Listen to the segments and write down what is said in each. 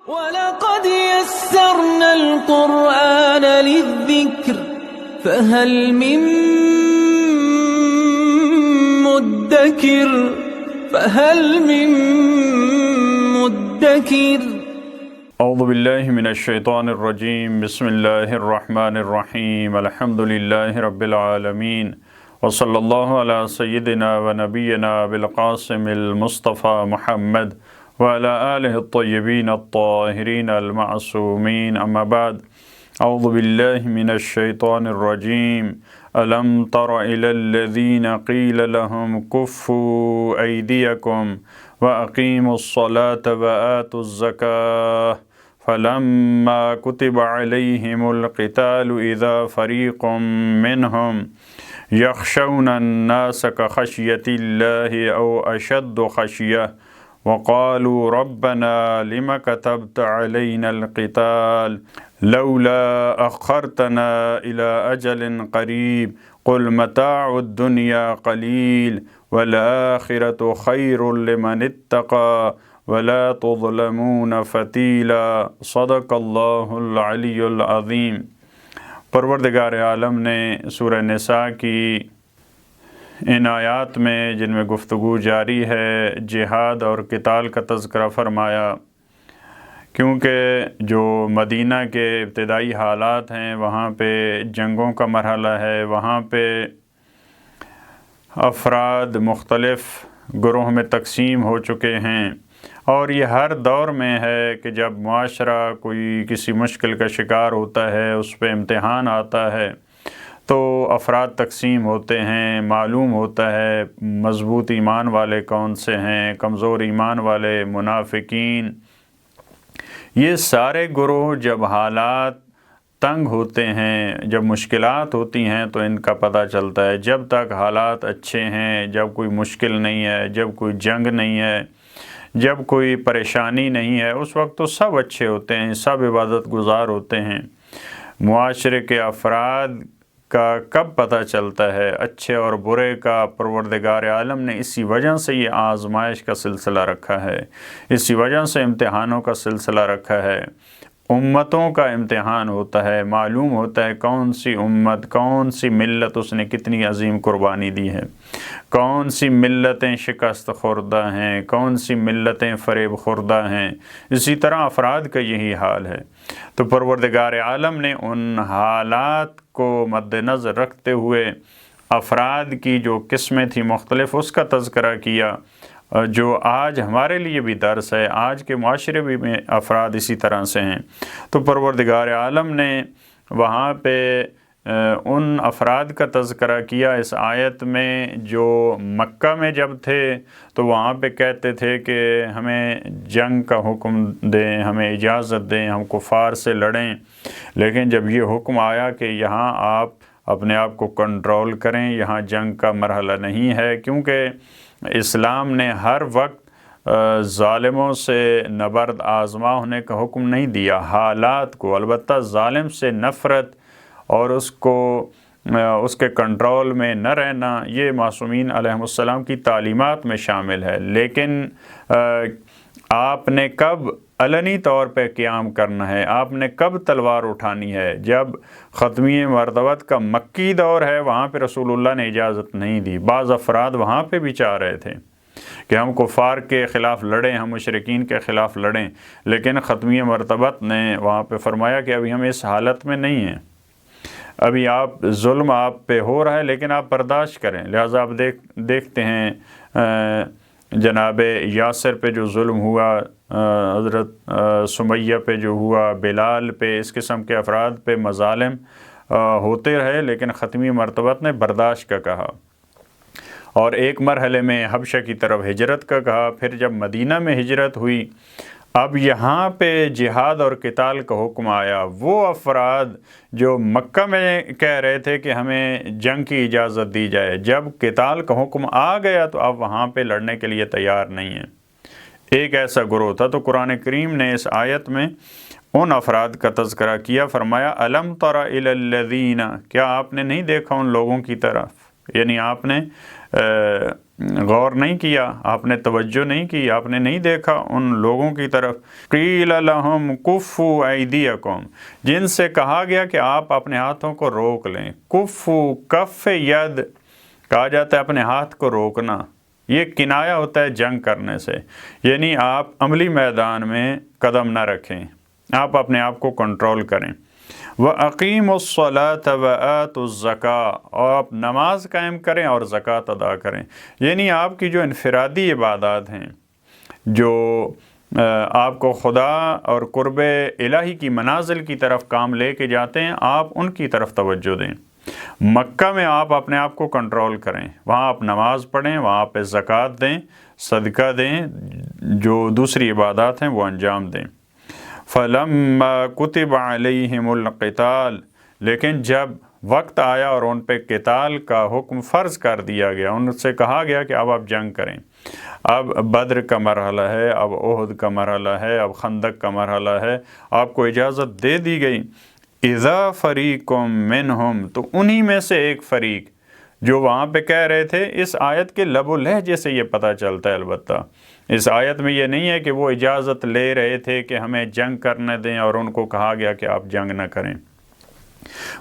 وَلَقَدْ يَسَّرْنَا الْقُرْآنَ لِلذِّكْرِ فَهَلْ مِن مُدَّكِرٍ اعوذ باللہ من الشیطان الرجیم بسم اللہ الرحمن الرحیم الحمد للہ رب العالمین وصلی اللہ علی سیدنا و نبینا بالقاسم المصطفى محمد وعلى آلہ الطیبین الطاہرین المعصومین اما بعد اعوذ باللہ من الشیطان الرجیم الم تر الی الذین قیل لهم کفوا ایدیکم واقیموا الصلاة وآتوا الزکاة فلما كتب عليهم القتال إذا فريق منهم يخشون الناس كخشية الله أو أشد خشية وقالوا ربنا لما كتبت علينا القتال لولا أخرتنا إلى أجل قريب قل متاع الدنيا قليل والآخرة خير لمن اتقى ولا تظلمون فتیلا صدق اللہ العلی العظیم۔ پروردگار عالم نے سورہ نساء کی ان آیات میں جن میں گفتگو جاری ہے جہاد اور قتال کا تذکرہ فرمایا، کیونکہ جو مدینہ کے ابتدائی حالات ہیں وہاں پہ جنگوں کا مرحلہ ہے، وہاں پہ افراد مختلف گروہ میں تقسیم ہو چکے ہیں، اور یہ ہر دور میں ہے کہ جب معاشرہ کوئی کسی مشکل کا شکار ہوتا ہے، اس پہ امتحان آتا ہے تو افراد تقسیم ہوتے ہیں، معلوم ہوتا ہے مضبوط ایمان والے کون سے ہیں، کمزور ایمان والے، منافقین۔ یہ سارے گروہ جب حالات تنگ ہوتے ہیں، جب مشکلات ہوتی ہیں تو ان کا پتہ چلتا ہے۔ جب تک حالات اچھے ہیں، جب کوئی مشکل نہیں ہے، جب کوئی جنگ نہیں ہے، جب کوئی پریشانی نہیں ہے، اس وقت تو سب اچھے ہوتے ہیں، سب عبادت گزار ہوتے ہیں۔ معاشرے کے افراد کا کب پتہ چلتا ہے اچھے اور برے کا؟ پروردگار عالم نے اسی وجہ سے یہ آزمائش کا سلسلہ رکھا ہے، اسی وجہ سے امتحانوں کا سلسلہ رکھا ہے۔ امتوں کا امتحان ہوتا ہے، معلوم ہوتا ہے کون سی امت، کون سی ملت اس نے کتنی عظیم قربانی دی ہے، کون سی ملتیں شکست خوردہ ہیں، کون سی ملتیں فریب خوردہ ہیں۔ اسی طرح افراد کا یہی حال ہے۔ تو پروردگار عالم نے ان حالات کو مد نظر رکھتے ہوئے افراد کی جو قسمیں تھیں مختلف، اس کا تذکرہ کیا، جو آج ہمارے لیے بھی درس ہے، آج کے معاشرے میں افراد اسی طرح سے ہیں۔ تو پروردگار عالم نے وہاں پہ ان افراد کا تذکرہ کیا اس آیت میں جو مکہ میں جب تھے تو وہاں پہ کہتے تھے کہ ہمیں جنگ کا حکم دیں، ہمیں اجازت دیں، ہم کفار سے لڑیں۔ لیکن جب یہ حکم آیا کہ یہاں آپ اپنے آپ کو کنٹرول کریں، یہاں جنگ کا مرحلہ نہیں ہے، کیونکہ اسلام نے ہر وقت ظالموں سے نبرد آزما ہونے کا حکم نہیں دیا، حالات کو، البتہ ظالم سے نفرت اور اس کے کنٹرول میں نہ رہنا یہ معصومین علیہ السلام کی تعلیمات میں شامل ہے۔ لیکن آپ نے کب علنی طور پہ قیام کرنا ہے، آپ نے کب تلوار اٹھانی ہے؟ جب ختمی مرتبت کا مکی دور ہے، وہاں پہ رسول اللہ نے اجازت نہیں دی۔ بعض افراد وہاں پہ بھی چاہ رہے تھے کہ ہم کفار کے خلاف لڑیں، ہم مشرکین کے خلاف لڑیں، لیکن ختمی مرتبت نے وہاں پہ فرمایا کہ ابھی ہم اس حالت میں نہیں ہیں، ابھی ظلم آپ پہ ہو رہا ہے لیکن آپ برداشت کریں۔ لہٰذا آپ دیکھتے ہیں جناب یاسر پہ جو ظلم ہوا، حضرت سمیہ پہ جو ہوا، بلال پہ، اس قسم کے افراد پہ مظالم ہوتے رہے، لیکن ختمی مرتبت نے برداشت کا کہا، اور ایک مرحلے میں حبشہ کی طرف ہجرت کا کہا۔ پھر جب مدینہ میں ہجرت ہوئی، اب یہاں پہ جہاد اور قتال کا حکم آیا۔ وہ افراد جو مکہ میں کہہ رہے تھے کہ ہمیں جنگ کی اجازت دی جائے، جب قتال کا حکم آ گیا تو اب وہاں پہ لڑنے کے لیے تیار نہیں ہیں۔ ایک ایسا گروہ تھا، تو قرآن کریم نے اس آیت میں ان افراد کا تذکرہ کیا، فرمایا الم تر الی الذین، کیا آپ نے نہیں دیکھا ان لوگوں کی طرف، یعنی آپ نے غور نہیں کیا، آپ نے توجہ نہیں کی، آپ نے نہیں دیکھا ان لوگوں کی طرف۔ قیل لہم کفوا ایدیکم، جن سے کہا گیا کہ آپ اپنے ہاتھوں کو روک لیں۔ کفو، کف ید کہا جاتا ہے اپنے ہاتھ کو روکنا، یہ کنایہ ہوتا ہے جنگ کرنے سے، یعنی آپ عملی میدان میں قدم نہ رکھیں، آپ اپنے آپ کو کنٹرول کریں۔ وَأَقِيمُوا الصَّلَاةَ وَآتُوا الزَّكَاةَ، اور آپ نماز قائم کریں اور زکوٰۃ ادا کریں، یعنی آپ کی جو انفرادی عبادات ہیں، جو آپ کو خدا اور قرب الہی کی منازل کی طرف کام لے کے جاتے ہیں، آپ ان کی طرف توجہ دیں۔ مکہ میں آپ اپنے آپ کو کنٹرول کریں، وہاں آپ نماز پڑھیں، وہاں پہ زکوٰۃ دیں، صدقہ دیں، جو دوسری عبادات ہیں وہ انجام دیں۔ فَلَمَّا كُتِبَ عَلَيْهِمُ الْقِتَالُ، لیکن جب وقت آیا اور ان پہ قتال کا حکم فرض کر دیا گیا، ان سے کہا گیا کہ اب آپ جنگ کریں، اب بدر کا مرحلہ ہے، اب احد کا مرحلہ ہے، اب خندق کا مرحلہ ہے، آپ کو اجازت دے دی گئی۔ اِذَا فَرِيقٌ مِّنْهُمْ، تو انہی میں سے ایک فریق جو وہاں پہ کہہ رہے تھے، اس آیت کے لب و لہجے سے یہ پتہ چلتا ہے، البتہ اس آیت میں یہ نہیں ہے کہ وہ اجازت لے رہے تھے کہ ہمیں جنگ کرنے دیں اور ان کو کہا گیا کہ آپ جنگ نہ کریں۔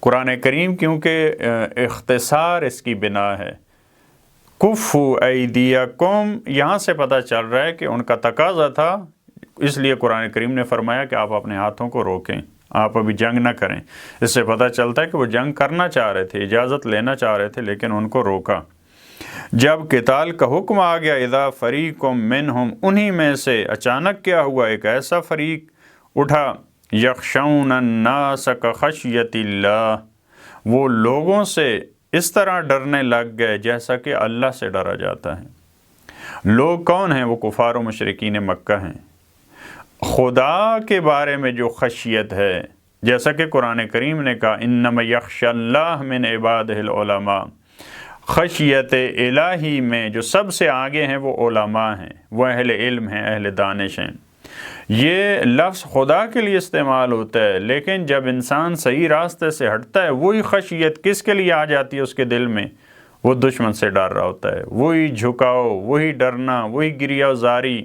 قرآن کریم کیونکہ اختصار اس کی بنا ہے، کفو ایدیکم، یہاں سے پتہ چل رہا ہے کہ ان کا تقاضا تھا، اس لیے قرآن کریم نے فرمایا کہ آپ اپنے ہاتھوں کو روکیں، آپ ابھی جنگ نہ کریں۔ اس سے پتہ چلتا ہے کہ وہ جنگ کرنا چاہ رہے تھے، اجازت لینا چاہ رہے تھے، لیکن ان کو روکا۔ جب قتال کا حکم آ گیا، اذا فریق منہم، انہی میں سے اچانک کیا ہوا، ایک ایسا فریق اٹھا، یخشون الناس کخشیت اللہ، وہ لوگوں سے اس طرح ڈرنے لگ گئے جیسا کہ اللہ سے ڈرا جاتا ہے۔ لوگ کون ہیں؟ وہ کفار و مشرکین مکہ ہیں۔ خدا کے بارے میں جو خشیت ہے، جیسا کہ قرآن کریم نے کہا انما یخشی اللہ من عبادہ العلماء، خشیت الہی میں جو سب سے آگے ہیں وہ علماء ہیں، وہ اہل علم ہیں، اہل دانش ہیں۔ یہ لفظ خدا کے لیے استعمال ہوتا ہے، لیکن جب انسان صحیح راستے سے ہٹتا ہے، وہی خشیت کس کے لیے آ جاتی ہے اس کے دل میں؟ وہ دشمن سے ڈر رہا ہوتا ہے، وہی جھکاؤ، وہی ڈرنا، وہی گریہ زاری،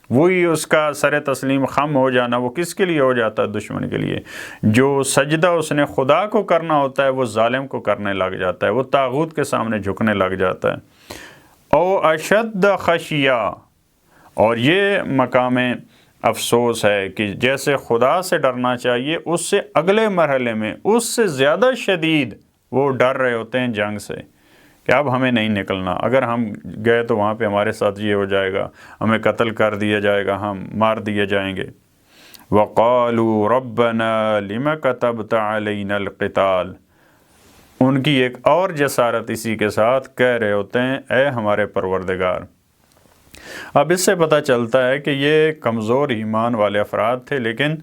وہی اس کا سر تسلیم خم ہو جانا، وہ کس کے لیے ہو جاتا ہے؟ دشمن کے لیے۔ جو سجدہ اس نے خدا کو کرنا ہوتا ہے وہ ظالم کو کرنے لگ جاتا ہے، وہ طاغوت کے سامنے جھکنے لگ جاتا ہے۔ او اشد خشیہ، اور یہ مقام افسوس ہے کہ جیسے خدا سے ڈرنا چاہیے، اس سے اگلے مرحلے میں اس سے زیادہ شدید وہ ڈر رہے ہوتے ہیں جنگ سے، کہ اب ہمیں نہیں نکلنا، اگر ہم گئے تو وہاں پہ ہمارے ساتھ یہ ہو جائے گا، ہمیں قتل کر دیا جائے گا، ہم مار دیے جائیں گے۔ وَقَالُوا رَبَّنَا لِمَ كَتَبْتَ عَلَيْنَا الْقِتَالَ، ان کی ایک اور جسارت اسی کے ساتھ کہہ رہے ہوتے ہیں، اے ہمارے پروردگار۔ اب اس سے پتہ چلتا ہے کہ یہ کمزور ایمان والے افراد تھے، لیکن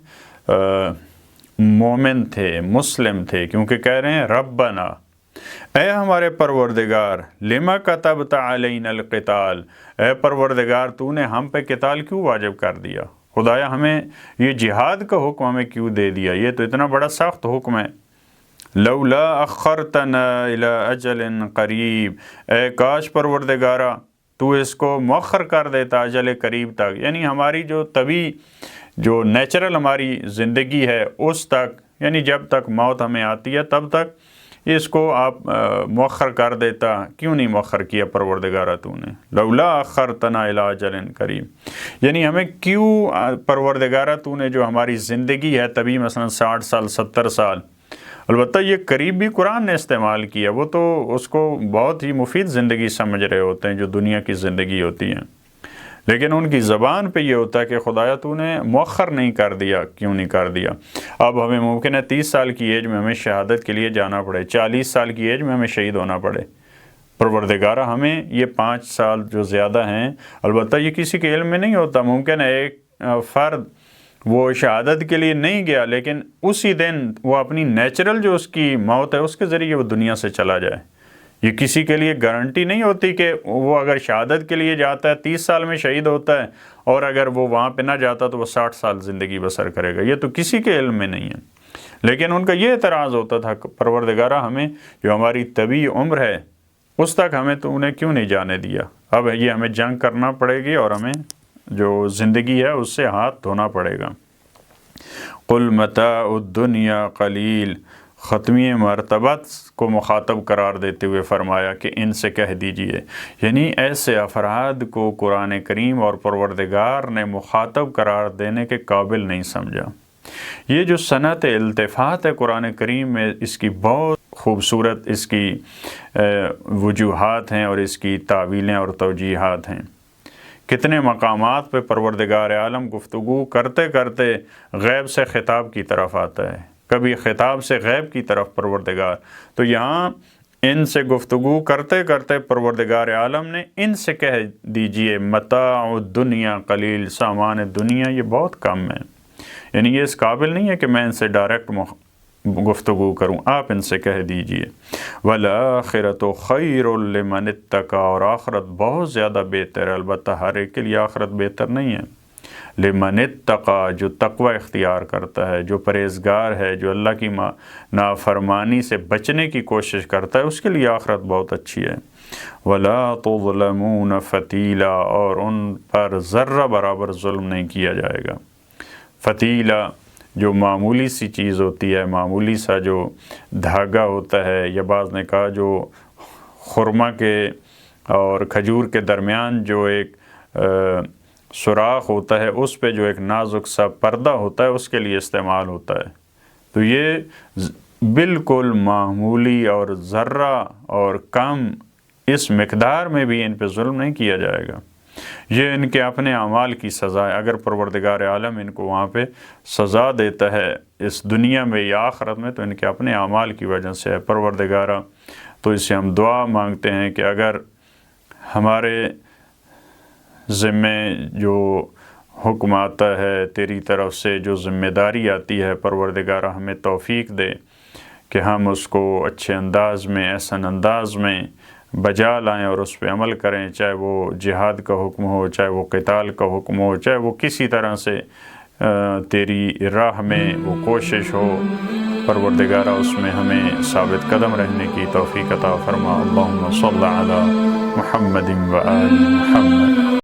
مومن تھے، مسلم تھے، کیونکہ کہہ رہے ہیں ربنا، اے ہمارے پروردگار، لما کتبت علینا القتال، اے پروردگار تو نے ہم پہ قتال کیوں واجب کر دیا؟ خدایا ہمیں یہ جہاد کا حکم ہمیں کیوں دے دیا؟ یہ تو اتنا بڑا سخت حکم ہے۔ لولا اخرتنا الی اجل قریب، اے کاش پروردگارا تو اس کو مؤخر کر دیتا اجل قریب تک، یعنی ہماری جو طبی جو نیچرل ہماری زندگی ہے اس تک، یعنی جب تک موت ہمیں آتی ہے تب تک اس کو آپ مؤخر کر دیتا، کیوں نہیں مؤخر کیا پروردگارہ تو نے؟ لولا اخرتنا الی اجل قریب، یعنی ہمیں کیوں پروردگارہ تو نے جو ہماری زندگی ہے طبی مثلا 60 سال 70 سال، البتہ یہ قریب بھی قرآن نے استعمال کیا، وہ تو اس کو بہت ہی مفید زندگی سمجھ رہے ہوتے ہیں جو دنیا کی زندگی ہوتی ہے، لیکن ان کی زبان پہ یہ ہوتا ہے کہ خدایا تو نے مؤخر نہیں کر دیا، کیوں نہیں کر دیا؟ اب ہمیں ممکن ہے 30 سال کی ایج میں ہمیں شہادت کے لیے جانا پڑے، 40 سال کی ایج میں ہمیں شہید ہونا پڑے، پروردگارہ ہمیں یہ 5 سال جو زیادہ ہیں، البتہ یہ کسی کے علم میں نہیں ہوتا، ممکن ہے ایک فرد وہ شہادت کے لیے نہیں گیا، لیکن اسی دن وہ اپنی نیچرل جو اس کی موت ہے اس کے ذریعے وہ دنیا سے چلا جائے۔ یہ کسی کے لیے گارنٹی نہیں ہوتی کہ وہ اگر شہادت کے لیے جاتا ہے 30 سال میں شہید ہوتا ہے، اور اگر وہ وہاں پہ نہ جاتا تو وہ 60 سال زندگی بسر کرے گا، یہ تو کسی کے علم میں نہیں ہے۔ لیکن ان کا یہ اعتراض ہوتا تھا، پروردگارہ ہمیں جو ہماری طبی عمر ہے اس تک ہمیں تو انہیں کیوں نہیں جانے دیا؟ اب یہ ہمیں جنگ کرنا پڑے گی اور ہمیں جو زندگی ہے اس سے ہاتھ دھونا پڑے گا۔ قل متاع الدنیا قلیل، ختمی مرتبت کو مخاطب قرار دیتے ہوئے فرمایا کہ ان سے کہہ دیجئے، یعنی ایسے افراد کو قرآن کریم اور پروردگار نے مخاطب قرار دینے کے قابل نہیں سمجھا۔ یہ جو صنعت التفات ہے قرآن کریم میں، اس کی بہت خوبصورت اس کی وجوہات ہیں اور اس کی تعویلیں اور توجیہات ہیں۔ کتنے مقامات پہ پروردگار عالم گفتگو کرتے کرتے غیب سے خطاب کی طرف آتا ہے، کبھی خطاب سے غیب کی طرف پروردگار، تو یہاں ان سے گفتگو کرتے کرتے پروردگار عالم نے ان سے کہہ دیجئے متاع الدنیا قلیل، سامان دنیا یہ بہت کم ہے، یعنی یہ اس قابل نہیں ہے کہ میں ان سے ڈائریکٹ گفتگو کروں، آپ ان سے کہہ دیجئے وَالْآخِرَةُ خَيْرٌ لِمَنِ اتَّقَى، اور آخرت بہت زیادہ بہتر ہے، البتہ ہر ایک کے لیے آخرت بہتر نہیں ہے۔ لمن اتقى، جو تقوی اختیار کرتا ہے، جو پرہیزگار ہے، جو اللہ کی نافرمانی سے بچنے کی کوشش کرتا ہے، اس کے لیے آخرت بہت اچھی ہے۔ وَلَا تُظْلَمُونَ فَتِيلًا، اور ان پر ذرہ برابر ظلم نہیں کیا جائے گا۔ فتیلہ جو معمولی سی چیز ہوتی ہے، معمولی سا جو دھاگا ہوتا ہے، یا بعض نے کہا جو خرما کے اور کھجور کے درمیان جو ایک سوراخ ہوتا ہے، اس پہ جو ایک نازک سا پردہ ہوتا ہے، اس کے لیے استعمال ہوتا ہے۔ تو یہ بالکل معمولی اور ذرہ اور کم اس مقدار میں بھی ان پہ ظلم نہیں کیا جائے گا۔ یہ ان کے اپنے اعمال کی سزا ہے۔ اگر پروردگار عالم ان کو وہاں پہ سزا دیتا ہے اس دنیا میں یا آخرت میں، تو ان کے اپنے اعمال کی وجہ سے ہے۔ پروردگارہ، تو اس سے ہم دعا مانگتے ہیں کہ اگر ہمارے ذمے جو حکم آتا ہے تیری طرف سے، جو ذمہ داری آتی ہے، پروردگارہ ہمیں توفیق دے کہ ہم اس کو اچھے انداز میں، احسن انداز میں بجا لائیں اور اس پہ عمل کریں، چاہے وہ جہاد کا حکم ہو، چاہے وہ قتال کا حکم ہو، چاہے وہ کسی طرح سے تیری راہ میں وہ کوشش ہو، پروردگارہ اس میں ہمیں ثابت قدم رہنے کی توفیق عطا فرما۔ اللہم صل علی محمد و آل محمد۔